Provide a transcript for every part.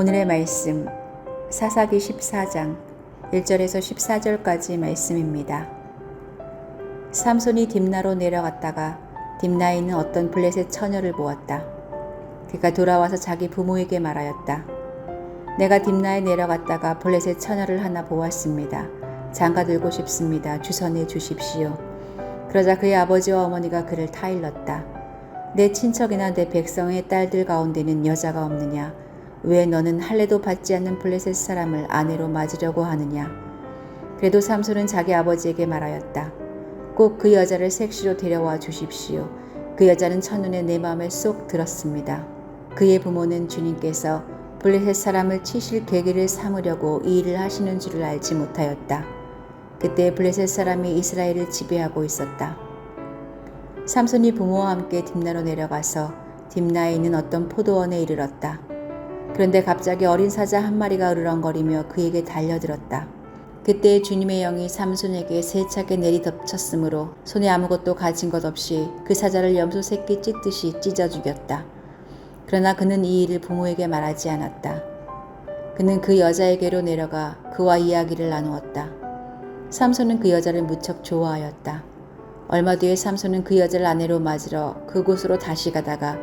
오늘의 말씀 사사기 14장 1절에서 14절까지 말씀입니다. 삼손이 딥나로 내려갔다가 딥나에 있는 어떤 블레셋 처녀를 보았다. 그가 돌아와서 자기 부모에게 말하였다. 내가 딥나에 내려갔다가 블레셋 처녀를 하나 보았습니다. 장가 들고 싶습니다. 주선해 주십시오. 그러자 그의 아버지와 어머니가 그를 타일렀다. 내 친척이나 내 백성의 딸들 가운데는 여자가 없느냐? 왜 너는 할례도 받지 않는 블레셋 사람을 아내로 맞으려고 하느냐? 그래도 삼손은 자기 아버지에게 말하였다. 꼭 그 여자를 색시로 데려와 주십시오. 그 여자는 첫눈에 내 마음에 쏙 들었습니다. 그의 부모는 주님께서 블레셋 사람을 치실 계기를 삼으려고 이 일을 하시는 줄을 알지 못하였다. 그때 블레셋 사람이 이스라엘을 지배하고 있었다. 삼손이 부모와 함께 딥나로 내려가서 딥나에 있는 어떤 포도원에 이르렀다. 그런데 갑자기 어린 사자 한 마리가 으르렁거리며 그에게 달려들었다. 그때 주님의 영이 삼손에게 세차게 내리덮쳤으므로 손에 아무것도 가진 것 없이 그 사자를 염소 새끼 찢듯이 찢어 죽였다. 그러나 그는 이 일을 부모에게 말하지 않았다. 그는 그 여자에게로 내려가 그와 이야기를 나누었다. 삼손은 그 여자를 무척 좋아하였다. 얼마 뒤에 삼손은 그 여자를 아내로 맞으러 그곳으로 다시 가다가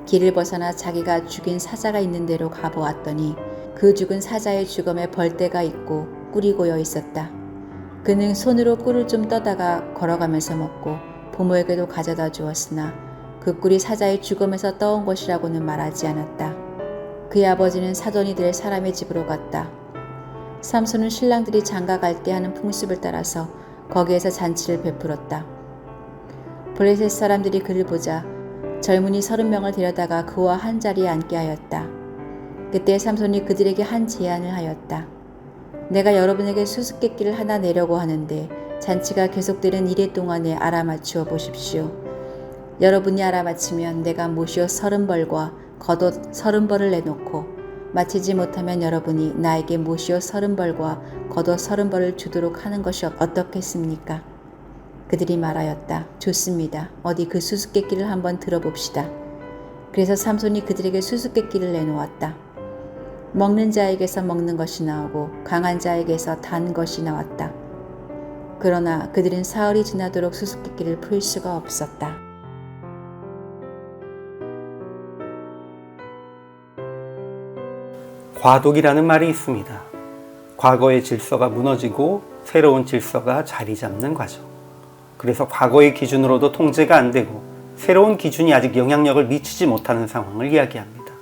길을 벗어나 자기가 죽인 사자가 있는 데로 가보았더니 그 죽은 사자의 주검에 벌떼가 있고 꿀이 고여 있었다. 그는 손으로 꿀을 좀 떠다가 걸어가면서 먹고 부모에게도 가져다 주었으나 그 꿀이 사자의 주검에서 떠온 것이라고는 말하지 않았다. 그의 아버지는 사돈이 될 사람의 집으로 갔다. 삼손은 신랑들이 장가 갈 때 하는 풍습을 따라서 거기에서 잔치를 베풀었다. 블레셋 사람들이 그를 보자 젊은이 30명을 데려다가 그와 한 자리에 앉게 하였다. 그때 삼손이 그들에게 한 제안을 하였다. 내가 여러분에게 수수께끼를 하나 내려고 하는데 잔치가 계속되는 이래 동안에 알아맞추어 보십시오. 여러분이 알아맞히면 내가 모시어 30벌과 겉옷 30벌을 내놓고 마치지 못하면 여러분이 나에게 모시어 30벌과 겉옷 30벌을 주도록 하는 것이 어떻겠습니까? 그들이 말하였다. 좋습니다. 어디 그 수수께끼를 한번 들어봅시다. 그래서 삼손이 그들에게 수수께끼를 내놓았다. 먹는 자에게서 먹는 것이 나오고 강한 자에게서 단 것이 나왔다. 그러나 그들은 사흘이 지나도록 수수께끼를 풀 수가 없었다. 과도기라는 말이 있습니다. 과거의 질서가 무너지고 새로운 질서가 자리 잡는 과정. 그래서 과거의 기준으로도 통제가 안 되고 새로운 기준이 아직 영향력을 미치지 못하는 상황을 이야기합니다.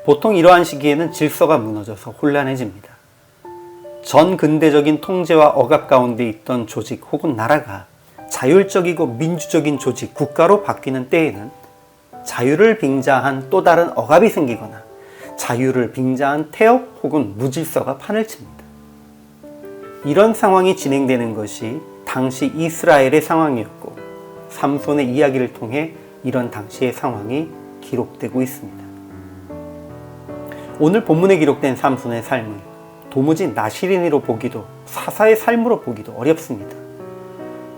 보통 이러한 시기에는 질서가 무너져서 혼란해집니다. 전 근대적인 통제와 억압 가운데 있던 조직 혹은 나라가 자율적이고 민주적인 조직, 국가로 바뀌는 때에는 자유를 빙자한 또 다른 억압이 생기거나 자유를 빙자한 태업 혹은 무질서가 판을 칩니다. 이런 상황이 진행되는 것이 당시 이스라엘의 상황이었고 삼손의 이야기를 통해 이런 당시의 상황이 기록되고 있습니다. 오늘 본문에 기록된 삼손의 삶은 도무지 나시린이로 보기도 사사의 삶으로 보기도 어렵습니다.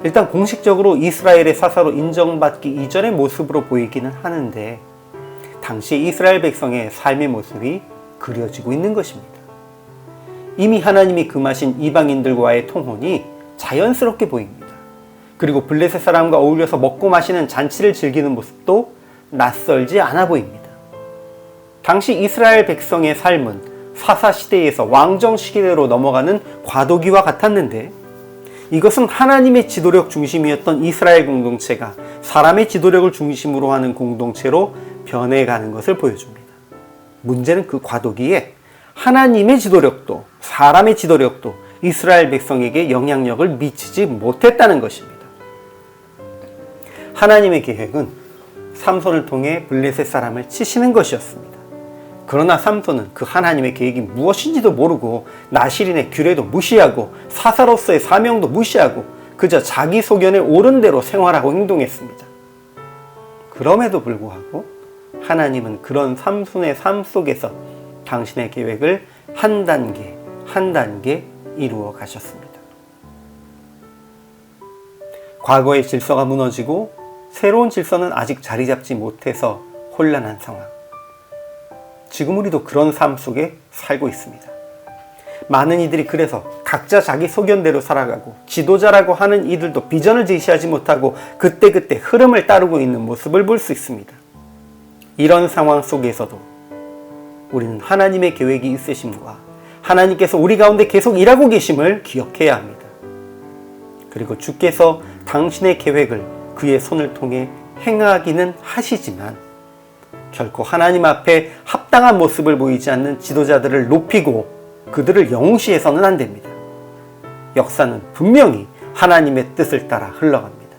일단 공식적으로 이스라엘의 사사로 인정받기 이전의 모습으로 보이기는 하는데 당시 이스라엘 백성의 삶의 모습이 그려지고 있는 것입니다. 이미 하나님이 금하신 이방인들과의 통혼이 자연스럽게 보입니다. 그리고 블레셋 사람과 어울려서 먹고 마시는 잔치를 즐기는 모습도 낯설지 않아 보입니다. 당시 이스라엘 백성의 삶은 사사 시대에서 왕정 시대로 넘어가는 과도기와 같았는데 이것은 하나님의 지도력 중심이었던 이스라엘 공동체가 사람의 지도력을 중심으로 하는 공동체로 변해가는 것을 보여줍니다. 문제는 그 과도기에 하나님의 지도력도 사람의 지도력도 이스라엘 백성에게 영향력을 미치지 못했다는 것입니다. 하나님의 계획은 삼손을 통해 블레셋 사람을 치시는 것이었습니다. 그러나 삼손은 그 하나님의 계획이 무엇인지도 모르고 나시린의 규례도 무시하고 사사로서의 사명도 무시하고 그저 자기 소견에 옳은 대로 생활하고 행동했습니다. 그럼에도 불구하고 하나님은 그런 삼손의 삶 속에서 당신의 계획을 한 단계 한 단계 이루어 가셨습니다. 과거의 질서가 무너지고 새로운 질서는 아직 자리 잡지 못해서 혼란한 상황. 지금 우리도 그런 삶 속에 살고 있습니다. 많은 이들이 그래서 각자 자기 소견대로 살아가고 지도자라고 하는 이들도 비전을 제시하지 못하고 그때그때 흐름을 따르고 있는 모습을 볼 수 있습니다. 이런 상황 속에서도 우리는 하나님의 계획이 있으심과 하나님께서 우리 가운데 계속 일하고 계심을 기억해야 합니다. 그리고 주께서 당신의 계획을 그의 손을 통해 행하기는 하시지만 결코 하나님 앞에 합당한 모습을 보이지 않는 지도자들을 높이고 그들을 영웅시해서는 안 됩니다. 역사는 분명히 하나님의 뜻을 따라 흘러갑니다.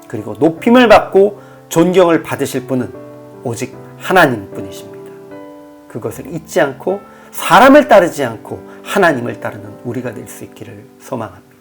그리고 높임을 받고 존경을 받으실 분은 오직 하나님뿐이십니다. 그것을 잊지 않고 사람을 따르지 않고 하나님을 따르는 우리가 될 수 있기를 소망합니다.